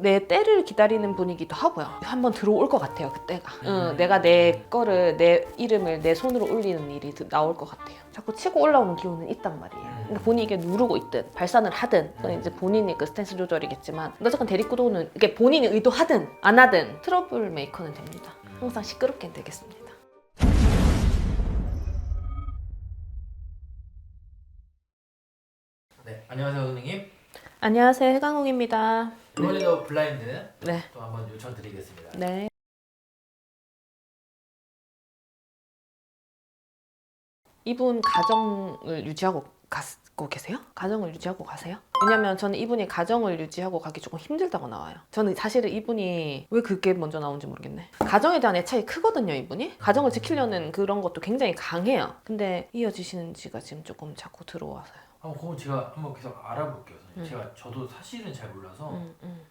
내 때를 기다리는 분이기도 하고요. 한번 들어올 것 같아요, 그때가. 내가 내 거를, 내 이름을 내 손으로 올리는 일이 나올 것 같아요. 자꾸 치고 올라오는 기운은 있단 말이에요. 그러니까 본인이 이게 누르고 있든 발산을 하든 그건 이제 본인이 그 스탠스 조절이겠지만, 어쨌든 대립구도는 이게 본인이 의도하든 안 하든 트러블 메이커는 됩니다. 항상 시끄럽게 되겠습니다. 네, 안녕하세요 선생님. 안녕하세요, 해강웅입니다. 이번에도 블라인드 네. 또 한번 요청드리겠습니다. 네. 이분 가정을 유지하고 가고 계세요? 가정을 유지하고 가세요? 왜냐면 저는 이분이 가정을 유지하고 가기 조금 힘들다고 나와요. 저는 사실은 이분이 왜 그게 먼저 나온지 모르겠네. 가정에 대한 애착이 크거든요, 이분이. 가정을 지키려는 그런 것도 굉장히 강해요. 근데 이어지시는지가 지금 조금 자꾸 들어와서요. 그건 제가 한번 계속 알아볼게요 선생님. 저도 사실은 잘 몰라서.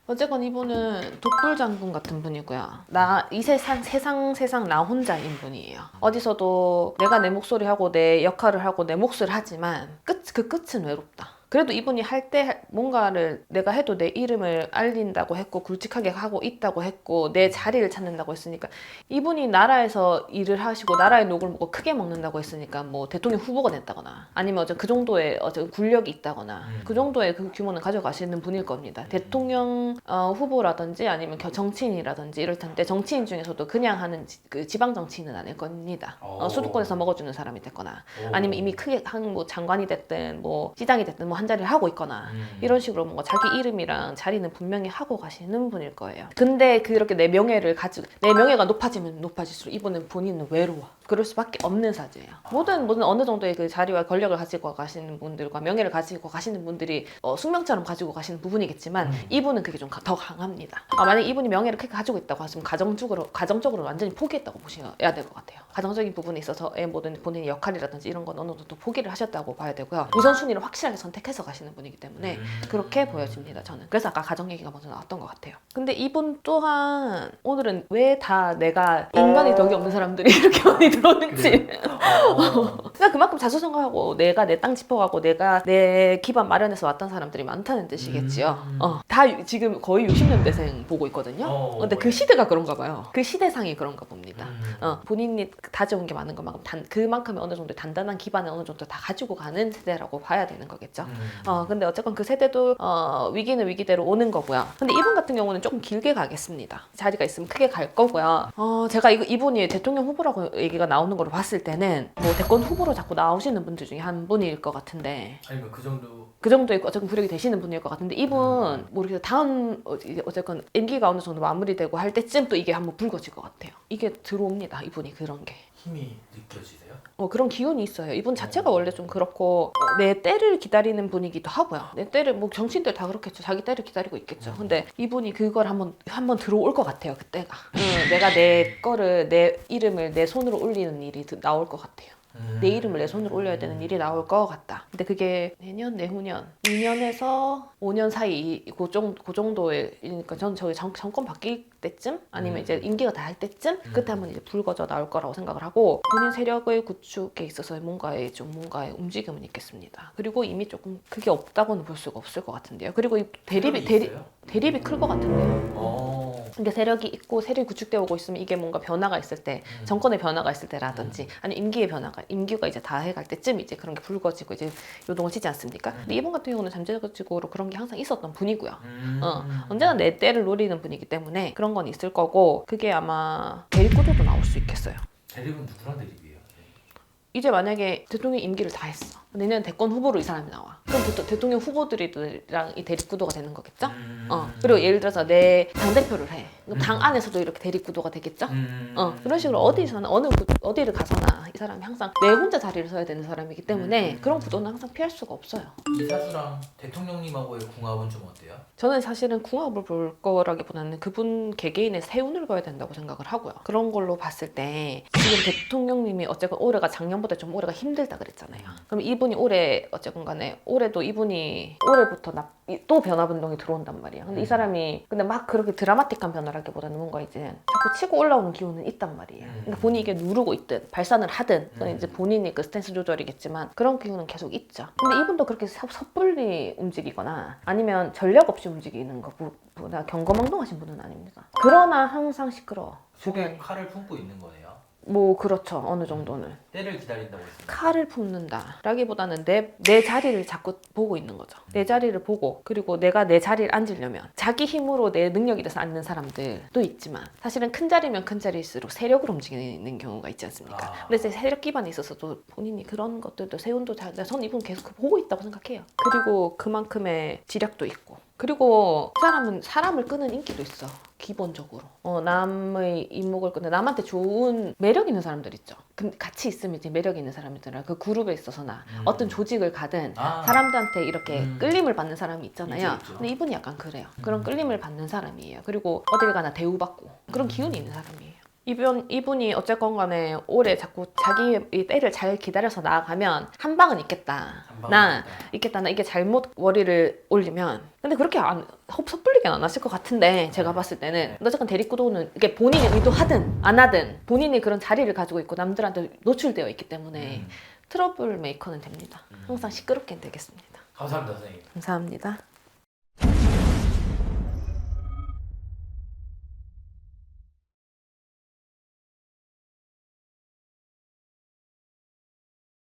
어쨌건 이분은 독불장군 같은 분이고요. 이 세상 나 혼자인 분이에요. 어디서도 내가 내 목소리 하고 내 역할을 하고 내 몫을 하지만 그 끝은 외롭다. 그래도 이분이 할 때 뭔가를 내가 해도 내 이름을 알린다고 했고 굵직하게 하고 있다고 했고 내 자리를 찾는다고 했으니까, 이분이 나라에서 일을 하시고 나라의 녹을 먹고 크게 먹는다고 했으니까 뭐 대통령 후보가 됐다거나 아니면 어제 그 정도의 군력이 있다거나 그 정도의 그 규모는 가져가시는 분일 겁니다. 대통령 후보라든지 아니면 정치인이라든지 이럴 텐데, 정치인 중에서도 그냥 하는 그 지방 정치인은 아닐 겁니다. 수도권에서 먹어주는 사람이 됐거나 아니면 이미 크게 한 뭐 장관이 됐든 뭐 시장이 됐든 뭐 한 자리를 하고 있거나 이런 식으로 뭔가 자기 이름이랑 자리는 분명히 하고 가시는 분일 거예요. 근데 그렇게 내 명예가 높아지면 높아질수록 이분은 본인은 외로워. 그럴 수밖에 없는 사주예요. 모든 어느 정도의 그 자리와 권력을 가지고 가시는 분들과 명예를 가지고 가시는 분들이 숙명처럼 가지고 가시는 부분이겠지만 이분은 그게 좀 더 강합니다. 만약에 이분이 명예를 크게 가지고 있다고 하시면 가정적으로 완전히 포기했다고 보셔야 될 것 같아요. 가정적인 부분에 있어서의 모든 본인의 역할이라든지 이런 건 어느 정도 포기를 하셨다고 봐야 되고요. 우선순위를 확실하게 선택해서 가시는 분이기 때문에 그렇게 보여집니다, 저는. 그래서 아까 가정 얘기가 먼저 나왔던 것 같아요. 근데 이분 또한 오늘은 왜 다 내가 인간이 덕이 없는 사람들이 이렇게 많이 들어오는지 그러니까 그만큼 자수성가하고 내가 내 땅 짚어가고 내가 내 기반 마련해서 왔던 사람들이 많다는 뜻이겠지요. 다 지금 거의 60년대생 보고 있거든요. 근데 그 시대가 그런가 봐요. 그 시대상이 그런가 봅니다. 본인이 다져온 게 많은 것만큼 그만큼의 어느 정도 단단한 기반을 어느 정도 다 가지고 가는 세대라고 봐야 되는 거겠죠. 근데 어쨌건 그 세대도 위기는 위기대로 오는 거고요. 근데 이분 같은 경우는 조금 길게 가겠습니다. 자리가 있으면 크게 갈 거고요. 제가 이분이 대통령 후보라고 얘기가 나오는 걸로 봤을 때는 뭐 대권 후보로 자꾸 나오시는 분들 중에 한 분일 것 같은데, 아니면 그 정도의 어쨌든 구력이 되시는 분일 것 같은데, 이분 모르겠어요. 다음 어쨌건 임기가 어느 정도 마무리되고 할 때쯤 또 이게 한번 불거질 것 같아요. 이게 들어옵니다, 이분이. 그런 게 힘이 느껴지세요? 그런 기운이 있어요. 이분 자체가 원래 좀 그렇고 내 때를 기다리는 분이기도 하고요. 내 때를 뭐 정치인들 다 그렇겠죠. 자기 때를 기다리고 있겠죠. 근데 이분이 그걸 한번 들어올 것 같아요, 그때가. 내가 내 거를, 내 이름을 내 손으로 올리는 일이 나올 것 같아요. 내 이름을 내 손으로 올려야 되는 일이 나올 것 같다. 근데 그게 내년, 내후년, 2년에서 5년 사이 그 정도의, 그러니까 저는 저희 정권 바뀔 때쯤 아니면 이제 임기가 다 할 때쯤 그때 한번 이제 불거져 나올 거라고 생각을 하고, 본인 세력의 구축에 있어서 뭔가의 움직임은 있겠습니다. 그리고 이미 조금 그게 없다고는 볼 수가 없을 것 같은데요. 그리고 이 대립이 클 것 같은데요. 근데 세력이 있고 세력이 구축되어 오고 있으면 이게 뭔가 변화가 있을 때, 정권의 변화가 있을 때라든지 아니면 임기가 이제 다 해갈 때쯤 이제 그런 게 불거지고 이제 요동을 치지 않습니까? 근데 이분 같은 경우는 잠재적으로 그런 게 항상 있었던 분이고요. 언제나 내 때를 노리는 분이기 때문에 그런 건 있을 거고, 그게 아마 대립구도도 나올 수 있겠어요. 대립은 누구랑 대립이에요? 이제 만약에 대통령 임기를 다 했어. 내년 대권 후보로 이 사람이 나와. 그럼 대통령 후보들이랑 이 대립구도가 되는 거겠죠? 그리고 예를 들어서 내 당대표를 해. 그럼 당 안에서도 이렇게 대립구도가 되겠죠? 그런 식으로 어디를 가서나 이 사람이 항상 내 혼자 자리를 서야 되는 사람이기 때문에 그런 구도는 항상 피할 수가 없어요. 이 사주랑 대통령님하고의 궁합은 좀 어때요? 저는 사실은 궁합을 볼 거라기보다는 그분 개개인의 세운을 봐야 된다고 생각을 하고요. 그런 걸로 봤을 때 지금 대통령님이 어쨌건 올해가 작년보다 좀 올해가 힘들다 그랬잖아요. 그럼 이분이 올해 어쨌건 간에 올해도 이분이 올해부터 또 변화운동이 들어온단 말이야. 근데 이 사람이 근데 막 그렇게 드라마틱한 변화라기보다는 뭔가 이제 자꾸 치고 올라오는 기운은 있단 말이야. 그러니까 본인이 이게 누르고 있든 발산을 하든 그건 이제 본인이 그 스탠스 조절이겠지만 그런 기운은 계속 있죠. 근데 이분도 그렇게 섣불리 움직이거나 아니면 전략 없이 움직이는 것보다 경거망동하신 분은 아닙니다. 그러나 항상 시끄러워. 속에 칼을 품고 있는 거네요. 뭐 그렇죠. 어느 정도는. 때를 기다린다고 했습니다. 칼을 품는다 라기보다는 내 자리를 자꾸 보고 있는 거죠. 내 자리를 보고 그리고 내가 내 자리를 앉으려면 자기 힘으로 내 능력이 돼서 앉는 사람들도 있지만 사실은 큰 자리면 큰 자리일수록 세력으로 움직이는 경우가 있지 않습니까? 근데 이제 세력 기반에 있어서도 본인이 그런 것들도 세운도 잘 저는 이분 계속 보고 있다고 생각해요. 그리고 그만큼의 지략도 있고 그리고 그 사람은 사람을 끄는 인기도 있어. 기본적으로 남의 이목을 끄는 남한테 좋은 매력 있는 사람들 있죠. 근데 같이 있으면 이제 매력 있는 사람이잖아요. 그 그룹에 있어서나 어떤 조직을 가든 사람들한테 이렇게 끌림을 받는 사람이 있잖아요. 있죠. 근데 이분이 약간 그래요. 그런 끌림을 받는 사람이에요. 그리고 어딜 가나 대우받고 그런 기운이 있는 사람이에요. 이분이 어쨌건 간에 올해 자꾸 자기 때를 잘 기다려서 나아가면 한 방은 있겠다. 나 이게 잘못 월의를 올리면 근데 그렇게 섣불리게 안 하실 것 같은데 제가 봤을 때는 어쨌건 대립구도는 이게 본인이 의도하든 안 하든 본인이 그런 자리를 가지고 있고 남들한테 노출되어 있기 때문에 트러블 메이커는 됩니다. 항상 시끄럽게 되겠습니다. 감사합니다, 선생님. 감사합니다.